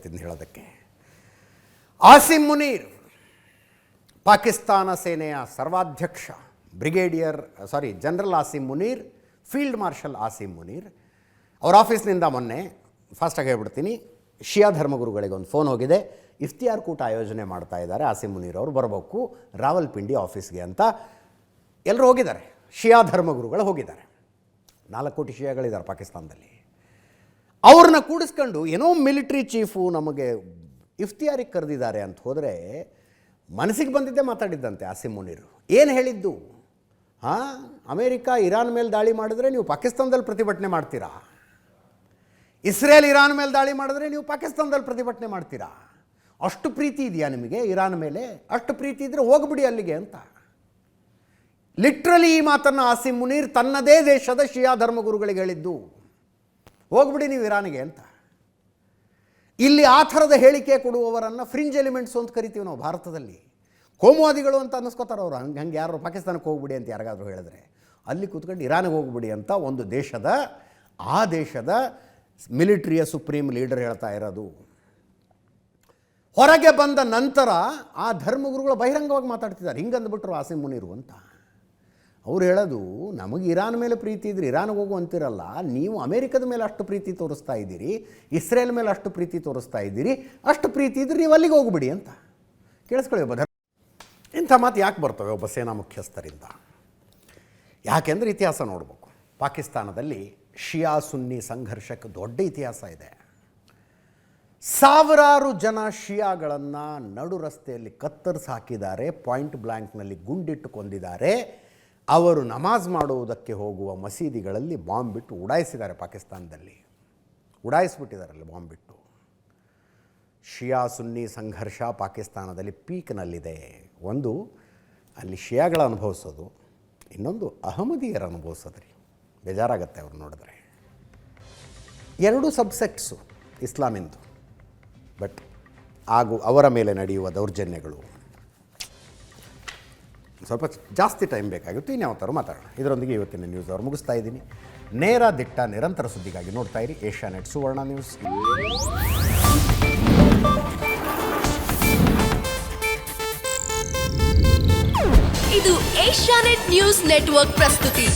ಇದನ್ನು ಹೇಳೋದಕ್ಕೆ. ಆಸಿಮ್ ಮುನೀರ್ ಪಾಕಿಸ್ತಾನ ಸೇನೆಯ ಸರ್ವಾಧ್ಯಕ್ಷ general Asim Munir, field marshal Asim Munir ಅವ್ರ ಆಫೀಸ್ನಿಂದ ಮೊನ್ನೆ ಫಾಸ್ಟಾಗಿ ಹೇಳ್ಬಿಡ್ತೀನಿ, ಶಿಯಾ ಧರ್ಮಗುರುಗಳಿಗೆ ಒಂದು ಫೋನ್ ಹೋಗಿದೆ. ಇಫ್ತಿಯಾರ್ ಕೂಟ ಆಯೋಜನೆ ಮಾಡ್ತಾ ಇದ್ದಾರೆ, ಆಸಿಮ್ ಮುನೀರ್ ಅವರು ಬರಬೇಕು ರಾವಲ್ಪಿಂಡಿ ಆಫೀಸ್ಗೆ ಅಂತ. ಎಲ್ಲರೂ ಹೋಗಿದ್ದಾರೆ, ಶಿಯಾ ಧರ್ಮಗುರುಗಳು ಹೋಗಿದ್ದಾರೆ. 4 ಕೋಟಿ ಶಿಯಾಗಳಿದ್ದಾರೆ ಪಾಕಿಸ್ತಾನದಲ್ಲಿ. ಅವ್ರನ್ನ ಕೂಡಿಸ್ಕೊಂಡು ಏನೋ ಮಿಲಿಟ್ರಿ ಚೀಫು ನಮಗೆ ಇಫ್ತಿಯಾರಿಗೆ ಕರೆದಿದ್ದಾರೆ ಅಂತ ಹೋದರೆ ಮನಸ್ಸಿಗೆ ಬಂದಿದ್ದೇ ಮಾತಾಡಿದ್ದಂತೆ ಆಸಿಮ್ ಮುನೀರ್. ಏನು ಹೇಳಿದ್ದು? ಅಮೇರಿಕಾ ಇರಾನ್ ಮೇಲೆ ದಾಳಿ ಮಾಡಿದ್ರೆ ನೀವು ಪಾಕಿಸ್ತಾನದಲ್ಲಿ ಪ್ರತಿಭಟನೆ ಮಾಡ್ತೀರಾ, ಇಸ್ರೇಲ್ ಇರಾನ್ ಮೇಲೆ ದಾಳಿ ಮಾಡಿದ್ರೆ ನೀವು ಪಾಕಿಸ್ತಾನದಲ್ಲಿ ಪ್ರತಿಭಟನೆ ಮಾಡ್ತೀರಾ? ಅಷ್ಟು ಪ್ರೀತಿ ಇದೆಯಾ ನಿಮಗೆ ಇರಾನ್ ಮೇಲೆ? ಅಷ್ಟು ಪ್ರೀತಿ ಇದ್ದರೆ ಹೋಗ್ಬಿಡಿ ಅಲ್ಲಿಗೆ ಅಂತ. ಲಿಟ್ರಲಿ ಈ ಮಾತನ್ನು ಆಸಿಮ್ ಮುನೀರ್ ತನ್ನದೇ ದೇಶದ ಶಿಯಾ ಧರ್ಮಗುರುಗಳಿಗೆ ಹೇಳಿದ್ದು, ಹೋಗ್ಬಿಡಿ ನೀವು ಇರಾನ್ಗೆ ಅಂತ. ಇಲ್ಲಿ ಆ ಥರದ ಹೇಳಿಕೆ ಕೊಡುವವರನ್ನು ಫ್ರಿಂಜ್ ಎಲಿಮೆಂಟ್ಸು ಅಂತ ಕರಿತೀವಿ ನಾವು ಭಾರತದಲ್ಲಿ. ಕೋಮುವಾದಿಗಳು ಅಂತ ಅನ್ನಿಸ್ಕೋತಾರೆ ಅವರು. ಹಂಗೆ ಯಾರು ಪಾಕಿಸ್ತಾನಕ್ಕೆ ಹೋಗ್ಬಿಡಿ ಅಂತ ಯಾರಿಗಾದ್ರೂ ಹೇಳಿದ್ರೆ, ಅಲ್ಲಿ ಕೂತ್ಕೊಂಡು ಇರಾನ್ಗೆ ಹೋಗ್ಬಿಡಿ ಅಂತ ಒಂದು ಆ ದೇಶದ ಮಿಲಿಟ್ರಿಯ ಸುಪ್ರೀಂ ಲೀಡರ್ ಹೇಳ್ತಾ ಇರೋದು. ಹೊರಗೆ ಬಂದ ನಂತರ ಆ ಧರ್ಮಗುರುಗಳು ಬಹಿರಂಗವಾಗಿ ಮಾತಾಡ್ತಿದ್ದಾರೆ. ಹಿಂಗಂದ್ಬಿಟ್ರು ಆಸಿಮ್ ಮುನೀರು ಅಂತ. ಅವ್ರು ಹೇಳೋದು, ನಮಗೆ ಇರಾನ್ ಮೇಲೆ ಪ್ರೀತಿ ಇದ್ರೆ ಇರಾನ್ಗೆ ಹೋಗು ಅಂತಿರಲ್ಲ, ನೀವು ಅಮೇರಿಕದ ಮೇಲೆ ಅಷ್ಟು ಪ್ರೀತಿ ತೋರಿಸ್ತಾ ಇದ್ದೀರಿ, ಇಸ್ರೇಲ್ ಮೇಲೆ ಅಷ್ಟು ಪ್ರೀತಿ ತೋರಿಸ್ತಾ ಇದ್ದೀರಿ, ಅಷ್ಟು ಪ್ರೀತಿ ಇದ್ರೆ ನೀವು ಅಲ್ಲಿಗೆ ಹೋಗ್ಬಿಡಿ ಅಂತ. ಕೇಳಿಸ್ಕೊಳ್ಳಿ, ಇಂಥ ಮಾತು ಯಾಕೆ ಬರ್ತವೆ ಒಬ್ಬ ಸೇನಾ ಮುಖ್ಯಸ್ಥರಿಂದ? ಯಾಕೆಂದರೆ ಇತಿಹಾಸ ನೋಡಬೇಕು. ಪಾಕಿಸ್ತಾನದಲ್ಲಿ ಶಿಯಾ ಸುನ್ನಿ ಸಂಘರ್ಷಕ್ಕೆ ದೊಡ್ಡ ಇತಿಹಾಸ ಇದೆ. ಸಾವಿರಾರು ಜನ ಶಿಯಾಗಳನ್ನು ನಡು ರಸ್ತೆಯಲ್ಲಿ ಕತ್ತರಿಸಿ ಹಾಕಿದ್ದಾರೆ, ಪಾಯಿಂಟ್ ಬ್ಲ್ಯಾಂಕ್ನಲ್ಲಿ ಗುಂಡಿಟ್ಟು ಕೊಂದಿದ್ದಾರೆ. ಅವರು ನಮಾಜ್ ಮಾಡುವುದಕ್ಕೆ ಹೋಗುವ ಮಸೀದಿಗಳಲ್ಲಿ ಬಾಂಬ್ ಬಿಟ್ಟು ಉಡಾಯಿಸಿದ್ದಾರೆ. ಪಾಕಿಸ್ತಾನದಲ್ಲಿ ಉಡಾಯಿಸಿಬಿಟ್ಟಿದ್ದಾರಲ್ಲಿ ಬಾಂಬ್ ಬಿಟ್ಟು. ಶಿಯಾ ಸುನ್ನಿ ಸಂಘರ್ಷ ಪಾಕಿಸ್ತಾನದಲ್ಲಿ ಪೀಕ್ನಲ್ಲಿದೆ. ಒಂದು ಅಲ್ಲಿ ಶಿಯಾಗಳ ಅನುಭವಿಸೋದು, ಇನ್ನೊಂದು ಅಹಮದಿಯರ ಅನುಭವಿಸೋದು ರೀ. ಬೇಜಾರಾಗತ್ತೆ ಅವ್ರು ನೋಡಿದ್ರೆ. 2 ಸಬ್ಸೆಕ್ಟ್ಸು ಇಸ್ಲಾಮಿಂದು, ಬಟ್ ಅವರ ಮೇಲೆ ನಡೆಯುವ ದೌರ್ಜನ್ಯಗಳು ಸ್ವಲ್ಪ ಜಾಸ್ತಿ ಟೈಮ್ ಬೇಕಾಗಿತ್ತು. ಇನ್ಯಾವ ಥರ ಮಾತಾಡೋಣ. ಇದರೊಂದಿಗೆ ಇವತ್ತಿನ ನ್ಯೂಸ್ ಅವರು ಮುಗಿಸ್ತಾ ಇದ್ದೀನಿ. ನೇರ ದಿಟ್ಟ ನಿರಂತರ ಸುದ್ದಿಗಾಗಿ ನೋಡ್ತಾ ಇರಿ ಏಷ್ಯಾನೆಟ್ ಸುವರ್ಣ ನ್ಯೂಸ್. ಇದು ಏಷ್ಯಾನೆಟ್ ನ್ಯೂಸ್ ನೆಟ್ವರ್ಕ್ ಪ್ರಸ್ತುತಿ.